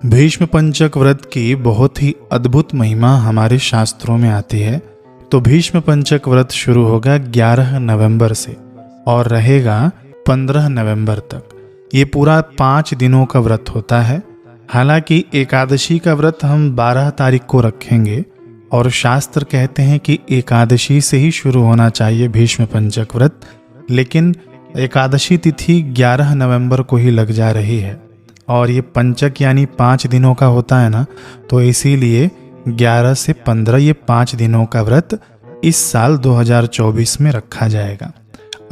भीष्म पंचक व्रत की बहुत ही अद्भुत महिमा हमारे शास्त्रों में आती है। तो भीष्म पंचक व्रत शुरू होगा 11 नवंबर से और रहेगा 15 नवंबर तक। ये पूरा 5 दिनों का व्रत होता है। हालांकि एकादशी का व्रत हम 12 तारीख को रखेंगे और शास्त्र कहते हैं कि एकादशी से ही शुरू होना चाहिए भीष्म पंचक व्रत, लेकिन एकादशी तिथि 11 नवंबर को ही लग जा रही है और ये पंचक यानी 5 दिनों का होता है ना, तो इसीलिए 11 से 15 ये 5 दिनों का व्रत इस साल 2024 में रखा जाएगा।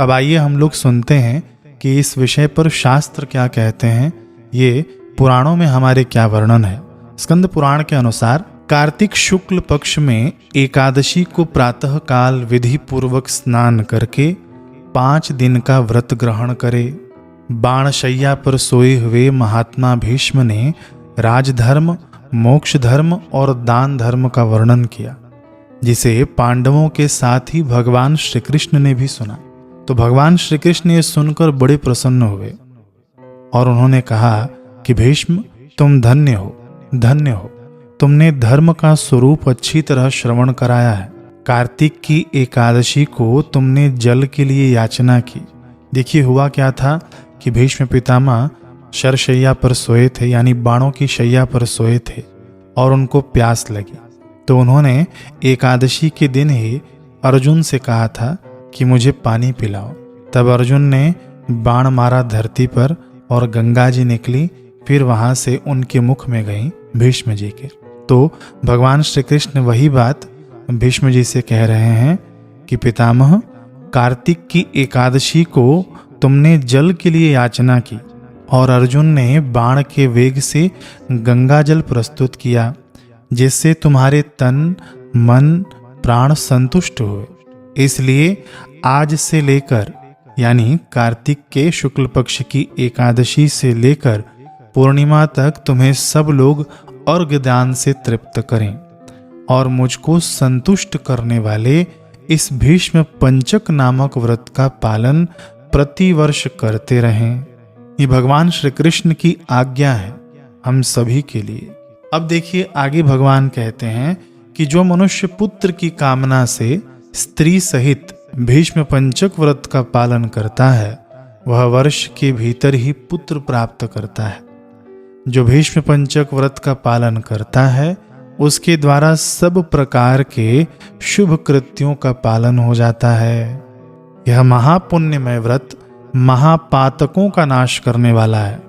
अब आइए हम लोग सुनते हैं कि इस विषय पर शास्त्र क्या कहते हैं, ये पुराणों में हमारे क्या वर्णन है। स्कंद पुराण के अनुसार कार्तिक शुक्ल पक्ष में एकादशी को प्रातः काल विधि पूर्वक स्नान करके 5 दिन का व्रत ग्रहण करे। बाणशैया पर सोए हुए महात्मा भीष्म ने राजधर्म, मोक्ष धर्म और दान धर्म का वर्णन किया, जिसे पांडवों के साथ ही भगवान श्री कृष्ण ने भी सुना। तो भगवान श्री कृष्ण ये सुनकर बड़े प्रसन्न हुए और उन्होंने कहा कि भीष्म, तुम धन्य हो, धन्य हो, तुमने धर्म का स्वरूप अच्छी तरह श्रवण कराया है। कार्तिक की एकादशी को तुमने जल के लिए याचना की। देखिए हुआ क्या था कि भीष्म पितामह शरशैया पर सोए थे, यानी बाणों की शैया पर सोए थे और उनको प्यास लगी। तो उन्होंने एकादशी के दिन ही अर्जुन से कहा था कि मुझे पानी पिलाओ। तब अर्जुन ने बाण मारा धरती पर और गंगा जी निकली, फिर वहां से उनके मुख में गई भीष्म जी के। तो भगवान श्री कृष्ण वही बात भीष्म जी से कह रहे हैं कि पितामह, कार्तिक की एकादशी को तुमने जल के लिए याचना की और अर्जुन ने बाण के वेग से गंगा जल प्रस्तुत किया, जिससे तुम्हारे तन, मन, प्राण संतुष्ट हुए। इसलिए आज से लेकर यानी कार्तिक के शुक्ल पक्ष की एकादशी से लेकर पूर्णिमा तक तुम्हें सब लोग अर्घ्य दान से तृप्त करें और मुझको संतुष्ट करने वाले इस भीष्म पंचक नामक व्रत का पालन प्रतिवर्ष करते रहें। ये भगवान श्री कृष्ण की आज्ञा है हम सभी के लिए। अब देखिए आगे भगवान कहते हैं कि जो मनुष्य पुत्र की कामना से स्त्री सहित भीष्म पंचक व्रत का पालन करता है, वह वर्ष के भीतर ही पुत्र प्राप्त करता है। जो भीष्म पंचक व्रत का पालन करता है, उसके द्वारा सब प्रकार के शुभ कृत्यों का पालन हो जाता है। यह महापुण्यमय व्रत महापातकों का नाश करने वाला है।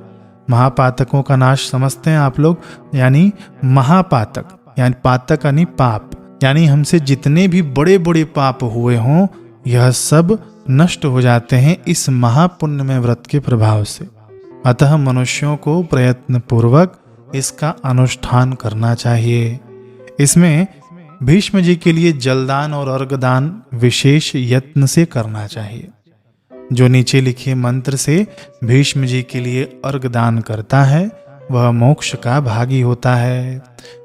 महापातकों का नाश समझते हैं आप लोग, यानी महापातक यानी पातक यानी पाप, यानी हमसे जितने भी बड़े बड़े पाप हुए हों, यह सब नष्ट हो जाते हैं इस महापुण्यमय व्रत के प्रभाव से। अतः मनुष्यों को प्रयत्न पूर्वक इसका अनुष्ठान करना चाहिए। इसमें भीष्म जी के लिए जलदान और अर्घदान विशेष यत्न से करना चाहिए। जो नीचे लिखे मंत्र से भीष्म जी के लिए अर्घदान करता है, वह मोक्ष का भागी होता है।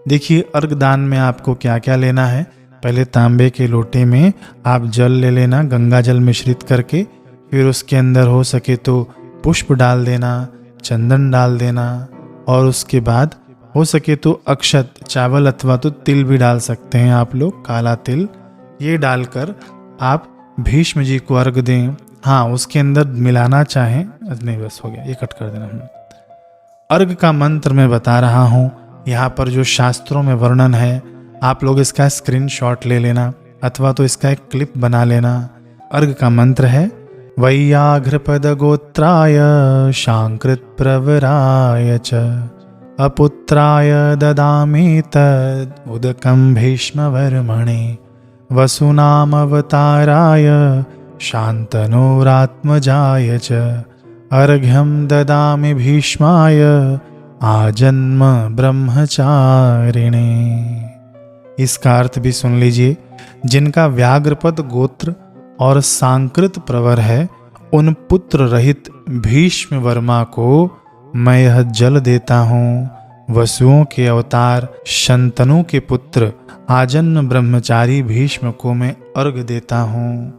देखिए अर्घदान में आपको क्या क्या लेना है। पहले तांबे के लोटे में आप जल ले लेना, गंगा जल मिश्रित करके, फिर उसके अंदर हो सके तो पुष्प डाल देना, चंदन डाल देना और उसके बाद हो सके तो अक्षत, चावल अथवा तो तिल भी डाल सकते हैं आप लोग, काला तिल। ये डालकर आप भीष्म जी को अर्घ दें। हाँ, उसके अंदर मिलाना चाहें, नहीं बस हो गया, ये कट कर देना। अर्घ का मंत्र मैं बता रहा हूँ, यहाँ पर जो शास्त्रों में वर्णन है, आप लोग इसका स्क्रीनशॉट ले लेना अथवा तो इसका एक क्लिप बना लेना। अर्घ का मंत्र है वैयाघ्रपद गोत्राय शांकृत प्रवराय च अपुत्राय ददामि तद उदकं भीष्मवर्मणे वसुनामवताराय शान्तनोरात्मजाय च अर्घ्यं ददामि भीष्माय आजन्म ब्रह्मचारिणे। इसका अर्थ भी सुन लीजिए। जिनका व्याघ्रपद गोत्र और सांकृत प्रवर है, उन पुत्र रहित भीष्म वर्मा को मैं यह जल देता हूँ। वसुओं के अवतार शंतनु के पुत्र आजन्म ब्रह्मचारी भीष्म को मैं अर्घ्य देता हूँ।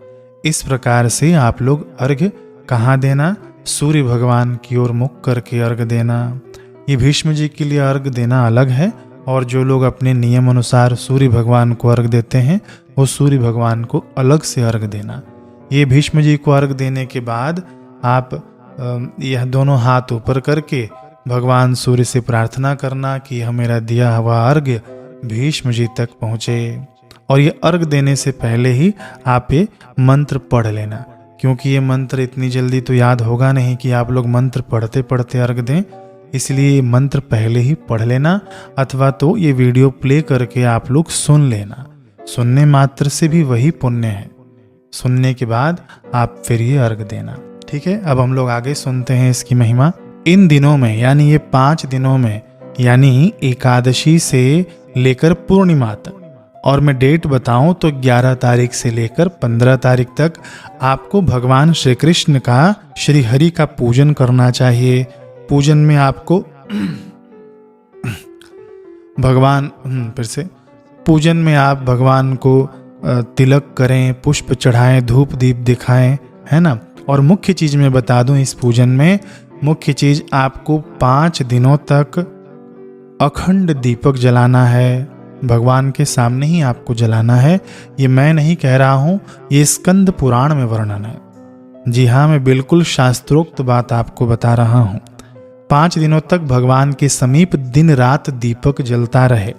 इस प्रकार से आप लोग अर्घ्य कहाँ देना? सूर्य भगवान की ओर मुख करके अर्घ्य देना। ये भीष्म जी के लिए अर्घ देना अलग है, और जो लोग अपने नियम अनुसार सूर्य भगवान को अर्घ देते हैं वो सूर्य भगवान को अलग से अर्घ देना। ये भीष्म जी को अर्घ देने के बाद आप यह दोनों हाथ ऊपर करके भगवान सूर्य से प्रार्थना करना कि यह मेरा दिया हुआ अर्घ भीष्म जी तक पहुँचे। और ये अर्घ देने से पहले ही आप ये मंत्र पढ़ लेना, क्योंकि ये मंत्र इतनी जल्दी तो याद होगा नहीं कि आप लोग मंत्र पढ़ते पढ़ते अर्घ दें, इसलिए मंत्र पहले ही पढ़ लेना, अथवा तो ये वीडियो प्ले करके आप लोग सुन लेना। सुनने मात्र से भी वही पुण्य है। सुनने के बाद आप फिर ये अर्घ देना। ठीक है, अब हम लोग आगे सुनते हैं इसकी महिमा। इन दिनों में, यानी ये 5 दिनों में, यानी एकादशी से लेकर पूर्णिमा तक, और मैं डेट बताऊं तो 11 तारीख से लेकर 15 तारीख तक आपको भगवान श्री कृष्ण का, श्री हरि का पूजन करना चाहिए। पूजन में आपको पूजन में आप भगवान को तिलक करें, पुष्प चढ़ाएं, धूप दीप दिखाएं, है ना। और मुख्य चीज मैं बता दूं, इस पूजन में मुख्य चीज आपको 5 दिनों तक अखंड दीपक जलाना है। भगवान के सामने ही आपको जलाना है। ये मैं नहीं कह रहा हूं, ये स्कंद पुराण में वर्णन है। जी हाँ, मैं बिल्कुल शास्त्रोक्त बात आपको बता रहा हूं। 5 दिनों तक भगवान के समीप दिन रात दीपक जलता रहे।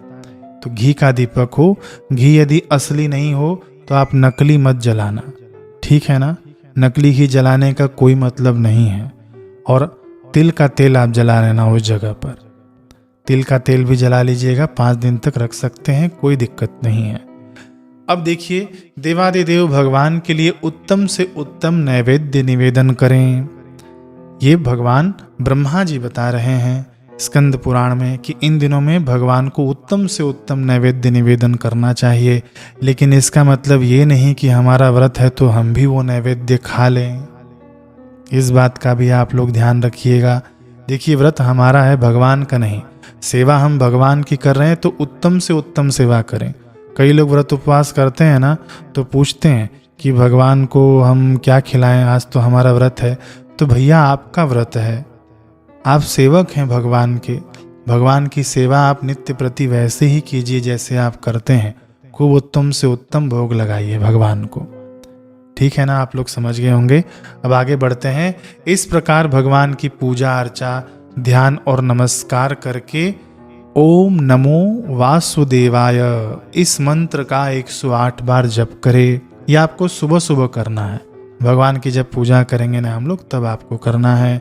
तो घी का दीपक हो, घी यदि असली नहीं हो तो आप नकली मत जलाना, ठीक है ना। नकली घी जलाने का कोई मतलब नहीं है। और तिल का तेल आप जला लेना उस जगह पर। तिल का तेल भी जला लीजिएगा, 5 दिन तक रख सकते हैं, कोई दिक्कत नहीं है। अब देखिए, देवादिदेव भगवान के लिए उत्तम से उत्तम नैवेद्य निवेदन करें। ये भगवान ब्रह्मा जी बता रहे हैं स्कंद पुराण में कि इन दिनों में भगवान को उत्तम से उत्तम नैवेद्य निवेदन करना चाहिए। लेकिन इसका मतलब ये नहीं कि हमारा व्रत है तो हम भी वो नैवेद्य खा लें। इस बात का भी आप लोग ध्यान रखिएगा। देखिए, व्रत हमारा है, भगवान का नहीं। सेवा हम भगवान की कर रहे हैं तो उत्तम से उत्तम सेवा करें। कई लोग व्रत उपवास करते हैं ना, तो पूछते हैं कि भगवान को हम क्या खिलाएं, आज तो हमारा व्रत है। तो भैया, आपका व्रत है, आप सेवक हैं भगवान के। भगवान की सेवा आप नित्य प्रति वैसे ही कीजिए जैसे आप करते हैं। खूब उत्तम से उत्तम भोग लगाइए भगवान को, ठीक है ना। आप लोग समझ गए होंगे। अब आगे बढ़ते हैं। इस प्रकार भगवान की पूजा अर्चा, ध्यान और नमस्कार करके ओम नमो वासुदेवाय इस मंत्र का 108 बार जप करे। यह आपको सुबह सुबह करना है। भगवान की जब पूजा करेंगे ना हम लोग, तब आपको करना है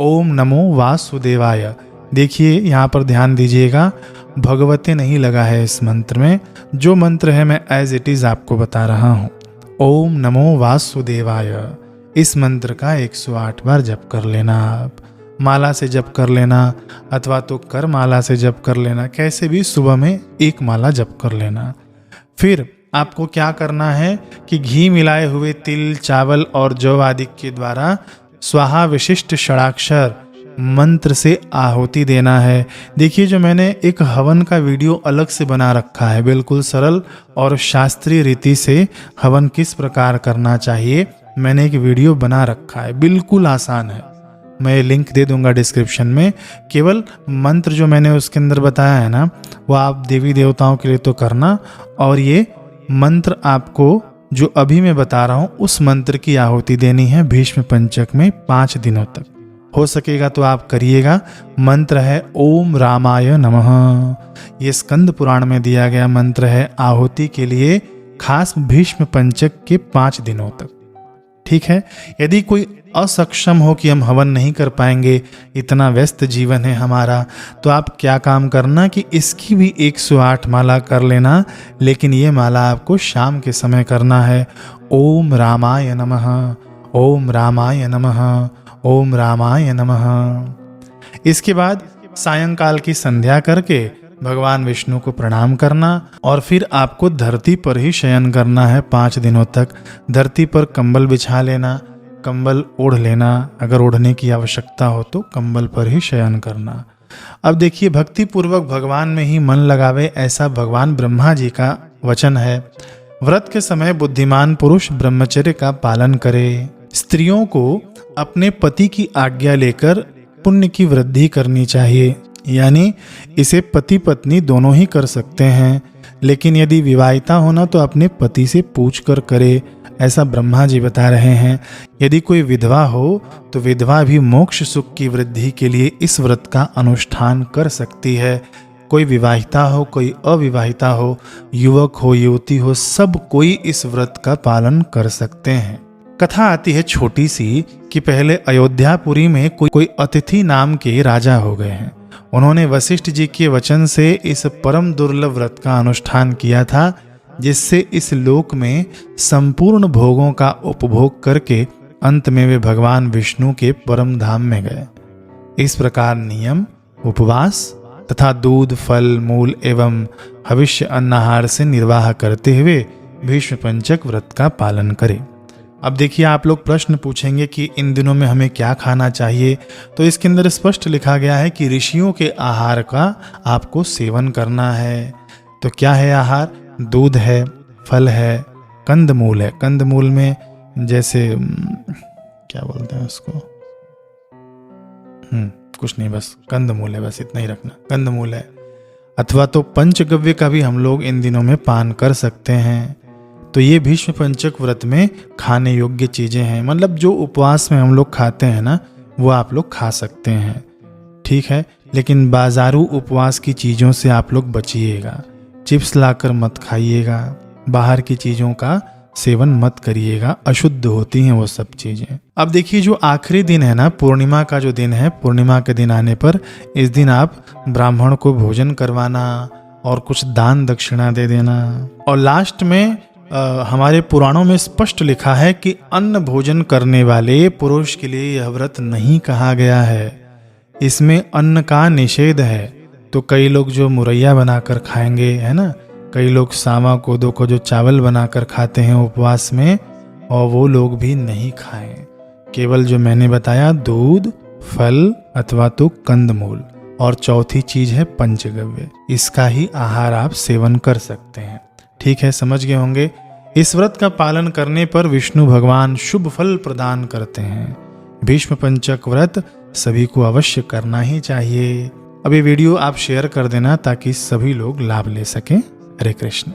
ओम नमो वासुदेवाय। देखिए, यहाँ पर ध्यान दीजिएगा, भगवते नहीं लगा है इस मंत्र में। जो मंत्र है मैं एज इट इज आपको बता रहा हूँ। ओम नमो वासुदेवाय इस मंत्र का 108 बार जप कर लेना। आप माला से जप कर लेना, अथवा तो कर माला से जप कर लेना, कैसे भी सुबह में 1 माला जप कर लेना। फिर आपको क्या करना है कि घी मिलाए हुए तिल, चावल और जौ आदि के द्वारा स्वाहा विशिष्ट षडाक्षर मंत्र से आहुति देना है। देखिए, जो मैंने एक हवन का वीडियो अलग से बना रखा है, बिल्कुल सरल और शास्त्रीय रीति से हवन किस प्रकार करना चाहिए, मैंने एक वीडियो बना रखा है, बिल्कुल आसान है। मैं लिंक दे दूंगा डिस्क्रिप्शन में। केवल मंत्र जो मैंने उसके अंदर बताया है ना, वो आप देवी देवताओं के लिए तो करना, और ये मंत्र आपको जो अभी मैं बता रहा हूँ उस मंत्र की आहुति देनी है भीष्म पंचक में 5 दिनों तक। हो सकेगा तो आप करिएगा। मंत्र है ओम रामाय नमः। ये स्कंद पुराण में दिया गया मंत्र है आहुति के लिए, खास भीष्म पंचक के 5 दिनों तक, ठीक है। यदि कोई असक्षम हो कि हम हवन नहीं कर पाएंगे, इतना व्यस्त जीवन है हमारा, तो आप क्या काम करना कि इसकी भी 108 माला कर लेना। लेकिन ये माला आपको शाम के समय करना है। ओम रामाय नमः, ओम रामाय नमः, ओम रामाय नमः। इसके बाद सायंकाल की संध्या करके भगवान विष्णु को प्रणाम करना, और फिर आपको धरती पर ही शयन करना है 5 दिनों तक। धरती पर कंबल बिछा लेना, कंबल ओढ़ लेना, अगर ओढ़ने की आवश्यकता हो तो कंबल पर ही शयन करना। अब देखिए, भक्ति पूर्वक भगवान में ही मन लगावे, ऐसा भगवान ब्रह्मा जी का वचन है। व्रत के समय बुद्धिमान पुरुष ब्रह्मचर्य का पालन करे। स्त्रियों को अपने पति की आज्ञा लेकर पुण्य की वृद्धि करनी चाहिए, यानी इसे पति पत्नी दोनों ही कर सकते हैं, लेकिन यदि विवाहिता होना तो अपने पति से पूछ कर करे, ऐसा ब्रह्मा जी बता रहे हैं। यदि कोई विधवा हो तो विधवा भी मोक्ष सुख की वृद्धि के लिए इस व्रत का अनुष्ठान कर सकती है। कोई विवाहिता हो, कोई अविवाहिता हो, युवक हो, युवती हो, सब कोई इस व्रत का पालन कर सकते हैं। कथा आती है छोटी सी कि पहले अयोध्यापुरी में कोई अतिथि नाम के राजा हो गए हैं। उन्होंने वशिष्ठ जी के वचन से इस परम दुर्लभ व्रत का अनुष्ठान किया था, जिससे इस लोक में संपूर्ण भोगों का उपभोग करके अंत में वे भगवान विष्णु के परम धाम में गए। इस प्रकार नियम, उपवास तथा दूध, फल, मूल एवं हविष्य अन्नाहार से निर्वाह करते हुए भीष्म पंचक व्रत का पालन करें। अब देखिए, आप लोग प्रश्न पूछेंगे कि इन दिनों में हमें क्या खाना चाहिए, तो इसके अंदर स्पष्ट लिखा गया है कि ऋषियों के आहार का आपको सेवन करना है। तो क्या है आहार? दूध है, फल है, कंदमूल है। कंदमूल में जैसे क्या बोलते हैं उसको, कुछ नहीं, बस कंदमूल है, बस इतना ही रखना, कंदमूल है। अथवा तो पंचगव्य का भी हम लोग इन दिनों में पान कर सकते हैं। तो ये भीष्म पंचक व्रत में खाने योग्य चीजें हैं, मतलब जो उपवास में हम लोग खाते हैं ना, वो आप लोग खा सकते हैं, ठीक है। लेकिन बाजारू उपवास की चीजों से आप लोग बचिएगा। चिप्स लाकर मत खाइएगा, बाहर की चीजों का सेवन मत करिएगा, अशुद्ध होती हैं वो सब चीजें। अब देखिए, जो आखिरी दिन है ना, पूर्णिमा का जो दिन है, पूर्णिमा के दिन आने पर इस दिन आप ब्राह्मण को भोजन करवाना और कुछ दान दक्षिणा दे देना। और लास्ट में हमारे पुराणों में स्पष्ट लिखा है कि अन्न भोजन करने वाले पुरुष के लिए यह व्रत नहीं कहा गया है, इसमें अन्न का निषेध है। तो कई लोग जो मुरैया बनाकर खाएंगे, है ना, कई लोग सामा कोदो को जो चावल बनाकर खाते हैं उपवास में, और वो लोग भी नहीं खाएं। केवल जो मैंने बताया, दूध, फल अथवा तो कंदमूल, और चौथी चीज है पंचगव्य, इसका ही आहार आप सेवन कर सकते हैं। ठीक है, समझ गए होंगे। इस व्रत का पालन करने पर विष्णु भगवान शुभ फल प्रदान करते हैं। भीष्म पंचक व्रत सभी को अवश्य करना ही चाहिए। अब ये वीडियो आप शेयर कर देना ताकि सभी लोग लाभ ले सकें। हरे कृष्ण।